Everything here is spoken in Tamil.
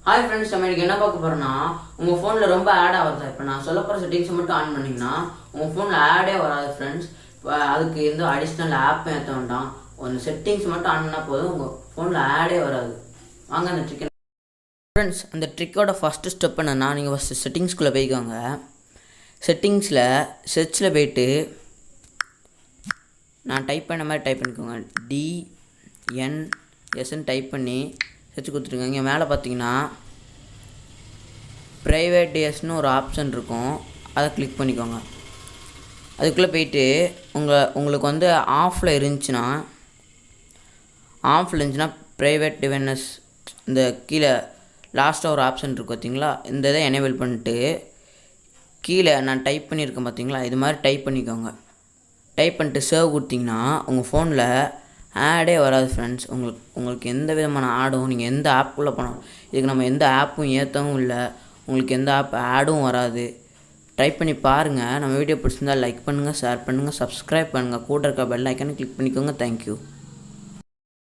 ஹாய் ஃப்ரெண்ட்ஸ், நம்ம இன்னைக்கு என்ன பார்க்க போகிறோம்னா, உங்கள் ஃபோனில் ரொம்ப ஆடாக வருதா? இப்போ நான் சொல்ல போகிற செட்டிங்ஸை மட்டும் ஆன் பண்ணிங்கன்னா உங்கள் ஃபோனில் ஆடே வராது ஃப்ரெண்ட்ஸ். இப்போ அதுக்கு எந்த அடிஷ்னல் ஆப்பும் ஏற்ற வேண்டாம். ஒன்று செட்டிங்ஸ் மட்டும் ஆன் பண்ணால் போதும், உங்கள் ஃபோனில் ஆடே வராது. வாங்க அந்த ட்ரிக். ஃப்ரெண்ட்ஸ், அந்த ட்ரிக்கோட ஃபஸ்ட்டு ஸ்டெப் என்னென்னா, நீங்கள் ஃபஸ்ட்டு செட்டிங்ஸ்குள்ளே போய்க்கோங்க. செட்டிங்ஸில் சர்ச்சில் போய்ட்டு நான் டைப் பண்ண மாதிரி டைப் பண்ணிக்கோங்க. DNSன்னு டைப் பண்ணி வச்சு கொடுத்துருங்க. இங்கே மேலே பார்த்தீங்கன்னா ப்ரைவேட் டேஸ்னு ஒரு ஆப்ஷன் இருக்கும், அதை கிளிக் பண்ணிக்கோங்க. அதுக்குள்ளே போயிட்டு உங்களுக்கு ஆஃபில் இருந்துச்சுன்னா ப்ரைவேட் டிவைனஸ் இந்த கீழே லாஸ்ட்டாக ஒரு ஆப்ஷன் இருக்குது பார்த்தீங்களா, இந்த இதை எனேபிள் பண்ணிட்டு கீழே நான் டைப் பண்ணியிருக்கேன் பார்த்தீங்களா, இது மாதிரி டைப் பண்ணிக்கோங்க. டைப் பண்ணிட்டு சேவ் கொடுத்தீங்கன்னா உங்கள் ஃபோனில் ஆடே வராது ஃப்ரெண்ட்ஸ். உங்களுக்கு எந்த விதமான ஆடும், நீங்கள் எந்த ஆப்புக்குள்ளே போனோம், இதுக்கு நம்ம எந்த ஆப்பும் ஏற்றவும் இல்லை, உங்களுக்கு எந்த ஆப் ஆடும் வராது. ட்ரை பண்ணி பாருங்கள். நம்ம வீடியோ பிடிச்சிருந்தால் லைக் பண்ணுங்கள், ஷேர் பண்ணுங்கள், சப்ஸ்கிரைப் பண்ணுங்கள், கூட இருக்க பெல் ஐக்கானை கிளிக் பண்ணிக்கோங்க. தேங்க்யூ.